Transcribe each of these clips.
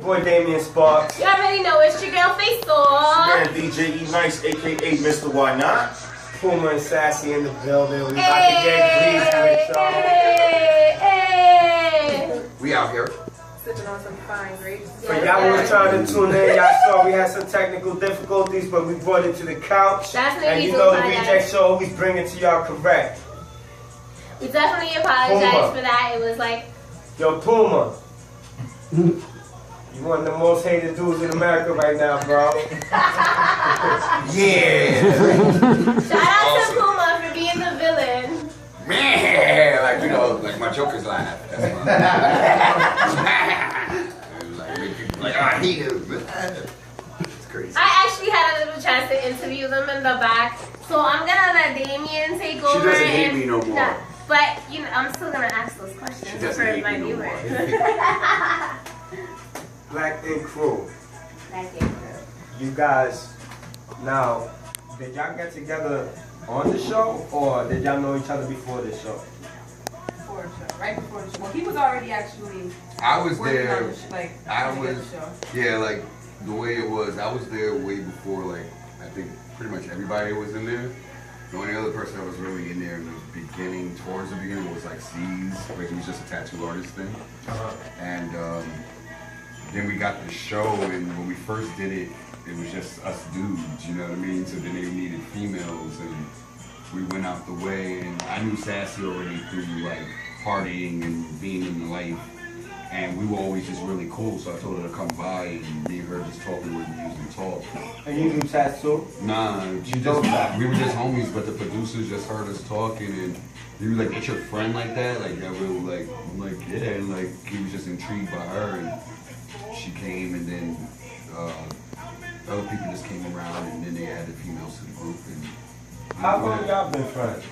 boy Damian Sparks. You already know it's your girl FACEOFF. Man, DJ E Nice, aka Mr. Why Not. Puma and Sassy in the building. We about to get greasy with y'all. Hey. We out here. Sipping on some fine grapes. For y'all who was trying to tune in, y'all saw we had some technical difficulties, but we brought it to the couch. That's and you know the Reject Show always bring it to y'all correct. We definitely apologize Puma. for that. It was like, Yo, Puma. You one of the most hated dudes in America right now, bro. Yeah. shout out to Puma for being the villain. Man, like, you know, like my Joker's laugh. That's like, make people like, I hate him. It's crazy. I actually had a little chance to interview them in the back. So I'm gonna let Damien take over. She doesn't hate me no more. Nah, but you know, I'm still gonna ask those questions She doesn't for hate my me no more. viewers. Black Ink Crew. Thank you. You guys, now, did y'all get together on the show, or did y'all know each other before the show? Before the show, right before the show. Well, he was already actually I was working there. on the show, like, I to get was, the show. yeah, like the way it was. I was there way before, like, I think pretty much everybody was in there. The only other person that was really in there in the beginning, towards the beginning, was like C's, where he was just a tattoo artist thing. And then we got the show, and when we first did it, it was just us dudes, you know what I mean? So then they needed females, and we went out the way, and I knew Sassy already through like partying and being in the life, and we were always just really cool, so I told her to come by, and me and her just talking where we usually talk. And you do tattoo? Nah, we were just homies, but the producers just heard us talking, and he was like, "It's your friend like that?" Like that, we were like, I'm like, yeah, and like he was just intrigued by her, and she came, and then other people just came around, and then they added females to the group. And how long y'all been friends?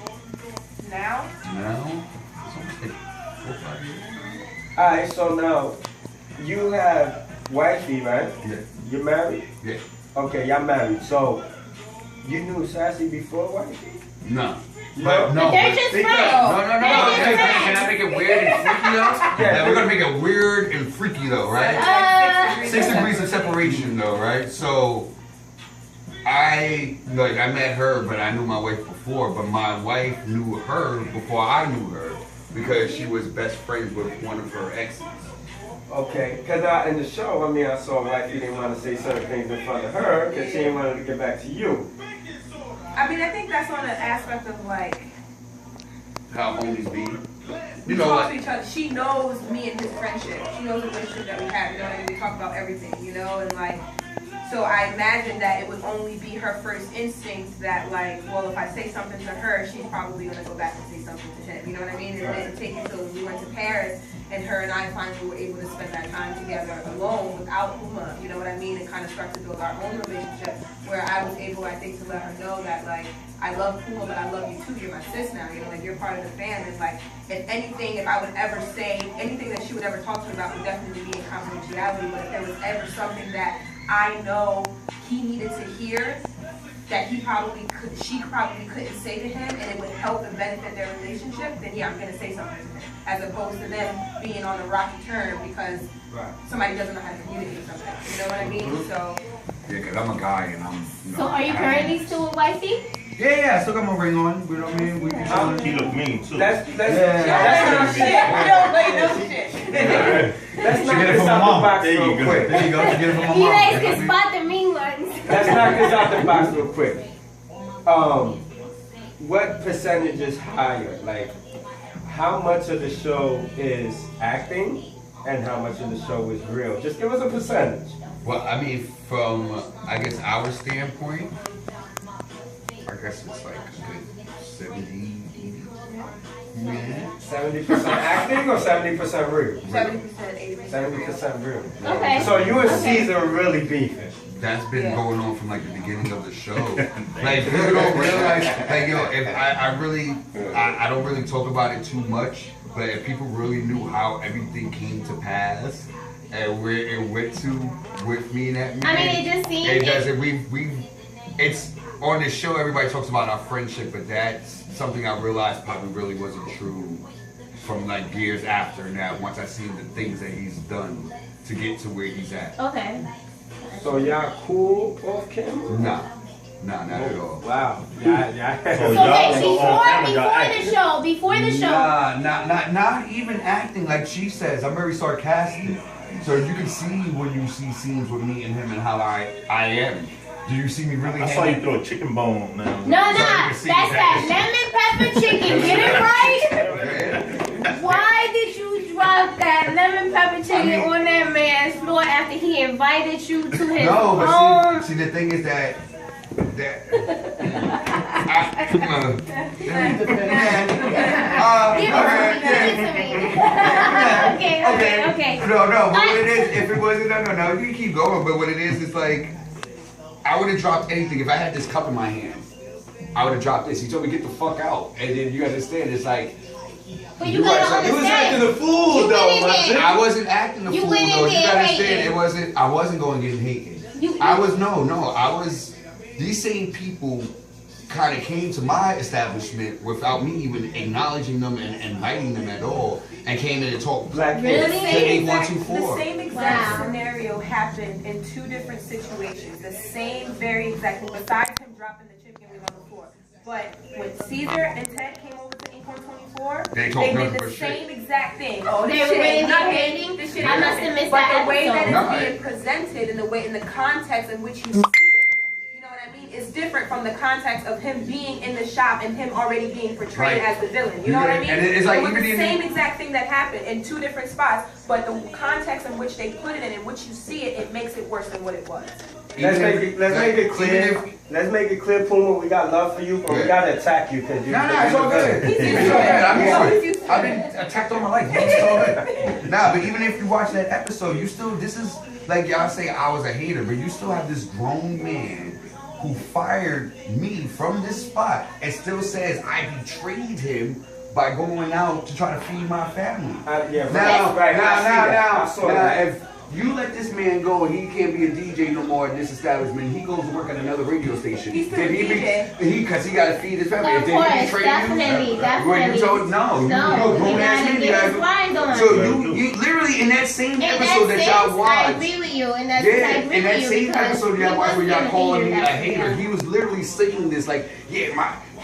Now? Now, it's almost like 4 or 5 years. Alright, so now, you have wifey, right? Yeah. You married? Yeah. Okay, y'all married. So, you knew Sassy before wifey? No. No. But no. They're but- just Big friends. girl. No. They're just Can I make it weird and freaky though? Yeah. Like, we're gonna make it weird and freaky though, right? 6 degrees of separation though, right? So I met her, but I knew my wife before, but my wife knew her before I knew her because she was best friends with one of her exes. Okay, because in the show, I mean, I saw wifey didn't want to say certain things in front of her because she didn't want to get back to you. I mean, I think that's on an aspect of like, How homies be. we You know, talk to like, each other. She knows me and his friendship. She knows the relationship that we have. You know what I mean? We talk about everything, you know, and like, so I imagine that it would only be her first instinct that like, well, if I say something to her, she's probably gonna go back and say something to him. You know what I mean? And it didn't take until we went to Paris and her and I finally were able to spend that time together alone without Puma. You know what I mean? And kind of start to build our own relationship where I was able, I think, to let her know that like, I love Puma, but I love you too. You're my sis now. You know, like you're part of the fam. And like, if anything, if I would ever say anything that she would ever talk to me about would definitely be in confidentiality. But if there was ever something that I know he needed to hear that she probably couldn't say to him, and it would help and benefit their relationship, then yeah, I'm gonna say something to him, as opposed to them being on a rocky turn because somebody doesn't know how to communicate something. You know what I mean? So. yeah, cause I'm a guy and I'm. You know, So are you currently still with wifey? Yeah, I still got my ring on. You know what I mean? We chilling. He look mean too. That's not Shit, we don't play no shit. Let's knock this out the box There you real go. quick. There you go. She get it from my You mom. guys can spot the mean ones. Let's knock this out the box real quick. What percentage is higher? Like, how much of the show is acting and how much of the show is real? Just give us a percentage. Well, I mean, from I guess our standpoint, I guess it's like a good 70, 80. Yeah. 70% acting or 70% real? 70%, 80%. 70% real. Okay. So you and Caesar really beefing. That's been going on from like the beginning of the show. Like people don't realize, like yo, if I don't really talk about it too much, but if people really knew how everything came to pass and where it went to with me and that man, I mean, it just seems. it doesn't. It's on this show. Everybody talks about our friendship, but that's something I realized probably really wasn't true from like years after that. Once I seen the things that he's done to get to where he's at. Okay. So y'all cool off camera? Nah, not at all. Wow. Yeah. So wait, before the show. Nah, not even acting like she says. I'm very sarcastic. So you can see when you see scenes with me and him and how I am. Do you see me really? I saw you throw a chicken bone now. No, that's that lemon pepper chicken. Get it right? Why did you drop that lemon pepper chicken on that man's floor after he invited you to his home? But see, the thing is that Okay. No, but what it is, if it wasn't, no, you can keep going, but what it is like, I would have dropped anything. If I had this cup in my hand, I would have dropped this. He told me, get the fuck out. And then you understand, it's like, but you gotta understand. You was acting a fool, though. I wasn't acting a fool, though. You gotta understand, I wasn't going to get hated. I was, these same people kind of came to my establishment without me even acknowledging them and inviting them at all, and came in and talked Black really? The 8124. same exact scenario happened in two different situations. The same very exact thing, besides him dropping the chicken wing on the floor. But when Caesar and Ted came over to Ink 124, they did the same exact thing. Oh, they were really hating. This shit I must have missed but that the way that episode. it's being presented and the way in the context in which you see it, you know what I mean? It's different from the context of him being in the shop and him already being portrayed as the villain. You know what I mean? And it's like, so even the same exact thing that happened in two different spots, but the context in which they put it in which you see it, it makes it worse than what it was. Let's make it clear. Let's make it clear, Puma. We got love for you, but we gotta attack you because you. It's all good. It's all good. I've been attacked all my life. It's all good. But even if you watch that episode, you still, this is like y'all say I was a hater, but you still have this grown man who fired me from this spot and still says I betrayed him by going out to try to feed my family. Now, if you let this man go and he can't be a DJ no more in this establishment, he goes to work at another radio station. He's still a DJ. Because he got to feed his family. Of course, definitely. You told, no, you're grown ass man. So you literally in that same episode that y'all watched. I agree with you. In that same episode y'all watched where y'all calling me a hater, he was literally saying this like, he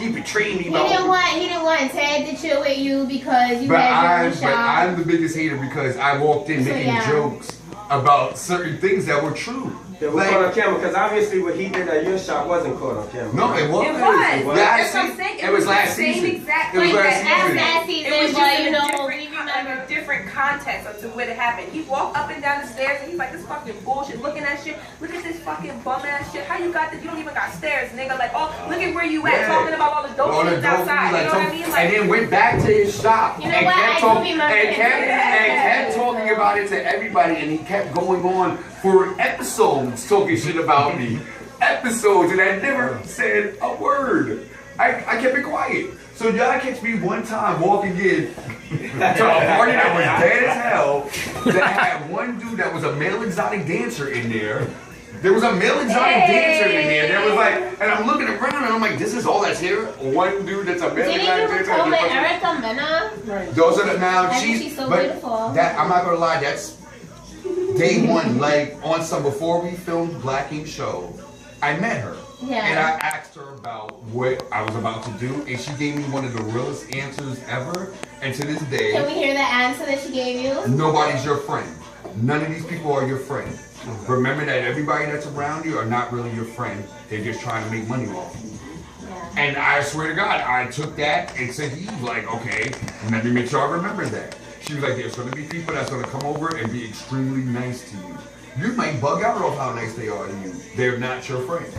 betrayed me. He didn't want Ted to chill with you because you had your own shop. But I'm the biggest hater because I walked in making jokes about certain things that were true. They were caught on camera because obviously what he did at your shop wasn't caught on camera. No, it wasn't. It was last season. It was last season. It was just a different context of to where it happened. He walked up and down the stairs and he's like, this fucking bullshit, looking at shit. Look at this fucking bum ass shit. How you got this? You don't even got stairs, nigga. Like, oh, look at where you at, talking about all the dope shit outside. You know what I mean? Like, and then went back to his shop you know and kept talking about it to everybody, and he kept going on for episodes talking shit about me. Episodes, and I never said a word. I kept it quiet. So y'all catch me one time walking in to a party that was dead as hell, that had one dude that was a male exotic dancer in there. There was a male exotic dancer in there. There was like, and I'm looking around and I'm like, this is all that's here? One dude that's a male exotic dancer. Didn't you Erica Mena? Those are the, now she's so beautiful. That, I'm not gonna lie, that's day one, like on some, before we filmed Black Ink Show, I met her. Yeah. And I asked her about what I was about to do, and she gave me one of the realest answers ever. And to this day, can we hear the answer that she gave you? Nobody's your friend. None of these people are your friend. Remember that everybody that's around you are not really your friend. They're just trying to make money off you. Yeah. And I swear to God, I took that and said, he's like, okay, let me make sure I remember that. She was like, there's going to be people that's going to come over and be extremely nice to you. You might bug out off how nice they are to you. They're not your friend.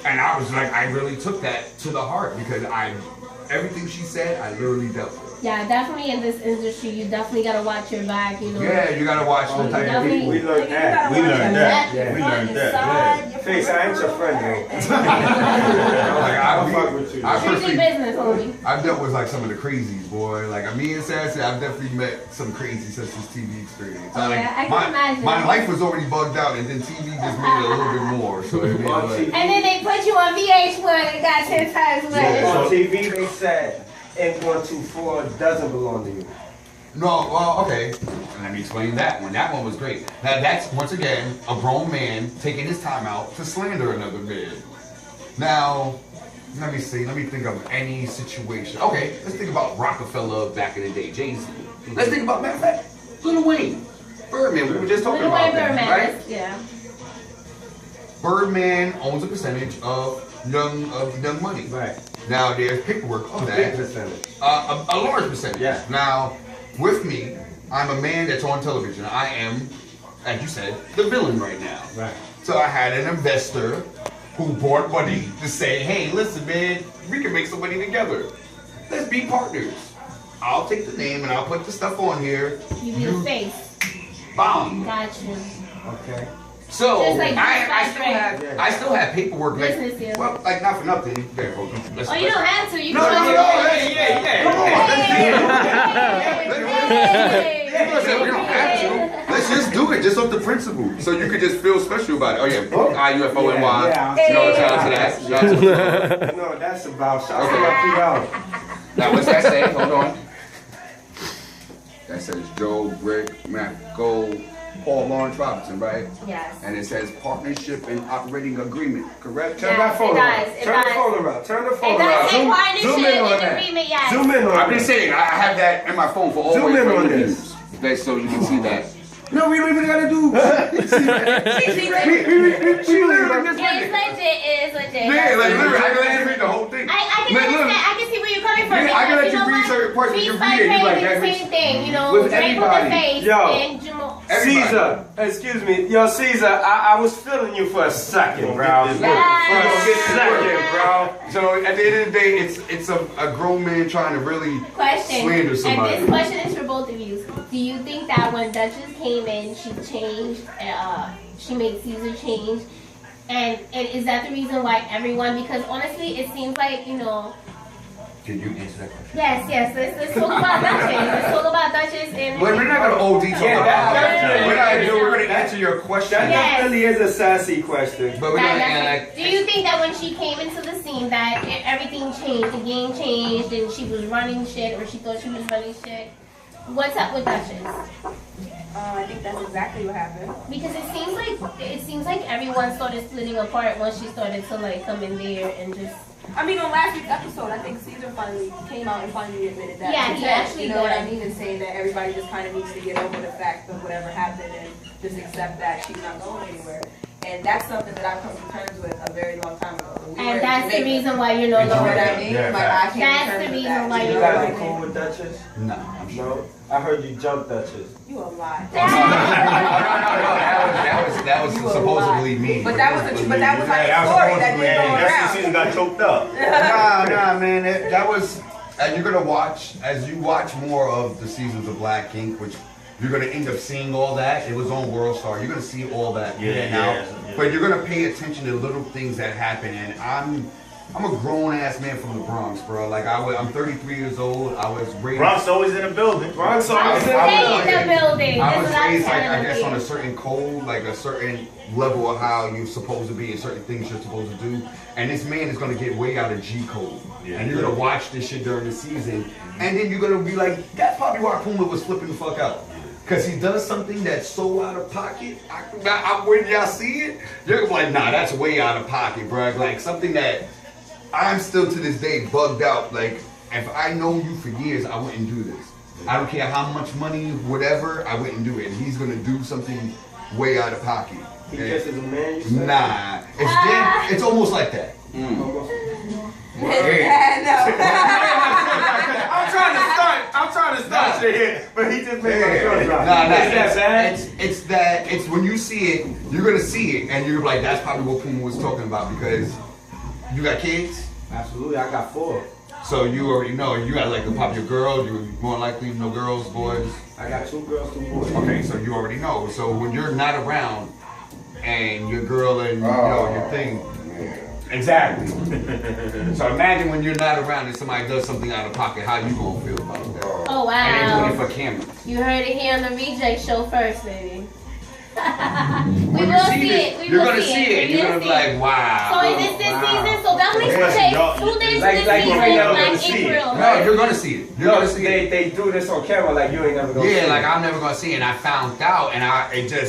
And I was like, I really took that to the heart because everything she said, I literally dealt with. Yeah, definitely in this industry, you definitely gotta watch your back, you know. Yeah, you gotta watch the type of people. We learned that. We learned that. Yeah. We learned that. Face, I ain't your friend, though. I fuck with you. Strictly business, homie. I've dealt with like some of the crazies, boy. Like me and Sassy, I've definitely met some crazy since this TV experience. Oh, yeah, I can imagine. My life was already bugged out, and then TV just made it a little bit more. So it made and then they put you on VH1 and got 10 times worse. On TV, they said Ink 124 doesn't belong to you. No, well, okay. Let me explain that one. That one was great. Now that's once again a grown man taking his time out to slander another man. Now, let me see. Let me think of any situation. Okay, let's think about Rockefeller back in the day, Jay-Z. Let's think about, matter of fact, Lil Wayne, Birdman. We were just talking Lil about Wayne that, Birdman, right? yeah. Birdman owns a percentage of Young Money. Right. Now there's paperwork on Big that. percentage. A large percentage. Yeah. Now, with me, I'm a man that's on television. I am, as you said, the villain right now. Right. So I had an investor who brought money to say, hey, listen, man, we can make some money together. Let's be partners. I'll take the name and I'll put the stuff on here. You be the face. Bomb. Got you. Okay. So Just like I still have paperwork. Like, Business deal. well, like not for nothing. Okay, well, Oh, you don't have to. You No, can no, just no, say, yeah. Come on, Listen, we don't have to. Let's just do it, just off the principle. So you could just feel special about it. Oh yeah, I-U-F-O-N-Y. Yeah, You know, shout out to that. Shout out to that. No, that's about shout out to my Now what's that say? Hold on. That says Joe, Brick, Matt, Gold, Paul Lawrence Robinson, right? Yes. And it says partnership and operating agreement, correct? Turn Yes, that phone it around. does, it Turn the does. phone around. Turn the It phone does around. say partnership zoom in on and that. agreement, yes. Zoom in on I'm that. just saying, I have that in my phone for always. Zoom in for on interviews. this. That's so you can see that. No, we don't even gotta do. She literally just Yeah, it's legit. It is legit. Yeah, like literally, I can let you read the whole thing. I can Man, understand. look. I can see where you're coming from. Yeah, I can because let you know read what? certain parts, you Beats read by it, you Trade like, do that the makes- same thing, you know. with Drake with the everybody. face Yo. and Jamal. Everybody. Caesar, excuse me. Yo, Caesar, I was feeling you for a second, bro. For a second, bro. So at the end of the day, it's a grown man trying to really Question. slander And somebody. this question is for both of you. Do you think that when Duchess came in, she changed, she made Caesar change? And is that the reason why everyone, because honestly, it seems like, you know, Can you answer that question? yes, let's talk about Duchess. Let's talk about Duchess and... We're not gonna OD talk Yeah, about that- that. We're gonna answer your question. That Yes. definitely is a sassy question. But we're gonna That- do you think that when she came into the scene that everything changed, the game changed, and she was running shit, or she thought she was running shit? What's up with Duchess? I think that's exactly what happened. Because it seems like everyone started splitting apart once she started to like come in there and just... I mean, on last week's episode, I think Caesar finally came out and finally admitted that. Yeah, he actually you know what I did. mean, and saying that everybody just kind of needs to get over the fact of whatever happened and just accept that she's not going anywhere. And that's something that I've come to terms with a very long time ago. We were And in that's the Jamaica. reason why you're no You know what I longer... mean? Yeah, Like, I came to That's terms the with reason that. why You you're guys like are cool with Duchess? No, I'm sure. No? I heard you jump Duchess. You a lie. That was You a supposedly lie. me. But that was like Yeah, a story that supposedly, didn't go that's around. the season got choked up. Nah, man. That was. And you're gonna watch as you watch more of the seasons of Black Ink, which you're gonna end up seeing all that. It was on World Star. You're gonna see all that pan out. But you're gonna pay attention to little things that happen. And I'm a grown ass man from the Bronx, bro. Like I'm 33 years old. I was raised. Bronx always in the building. Bronx I'm always staying in the building. I This was is what I'm raised like I telling guess you. on a certain code, like a certain level of how you're supposed to be and certain things you're supposed to do. And this man is gonna get way out of G code. And you're gonna watch this shit during the season, and then you're gonna be like, that's probably why Puma was flipping the fuck out. Cause he does something that's so out of pocket. When y'all see it, you're like, nah, that's way out of pocket, bro. Like something that I'm still to this day bugged out. Like, if I know you for years, I wouldn't do this. I don't care how much money, whatever, I wouldn't do it. And he's gonna do something way out of pocket. He just is a man, you said? Nah, it's almost like that. I'm trying to start shit here, but he just made my throat dry. Nah, Is that bad? it's when you see it, you're gonna see it, and you're like, that's probably what Puma was talking about because you got kids, Absolutely, I got 4. so you already know. You got like a popular girl. You're more likely no girls, boys. I got 2 girls, 2 boys. Okay, so you already know. So when you're not around, and your girl and you know your thing. Exactly. So imagine when you're not around and somebody does something out of pocket, how you gonna feel about that? Oh And they doing it wow. for camera. You heard it here on the Reject Show first, baby. We will see it. We You're will gonna see it, and you're gonna be like, wow. So is this season? So that makes Yeah, sense. y'all- 2 days like this you season, ain't never like gonna see it. April. No, you're gonna see it. You're No, gonna see it. they do this on camera like you ain't never gonna see Yeah, it. like I'm never gonna see it. And I found out, and it just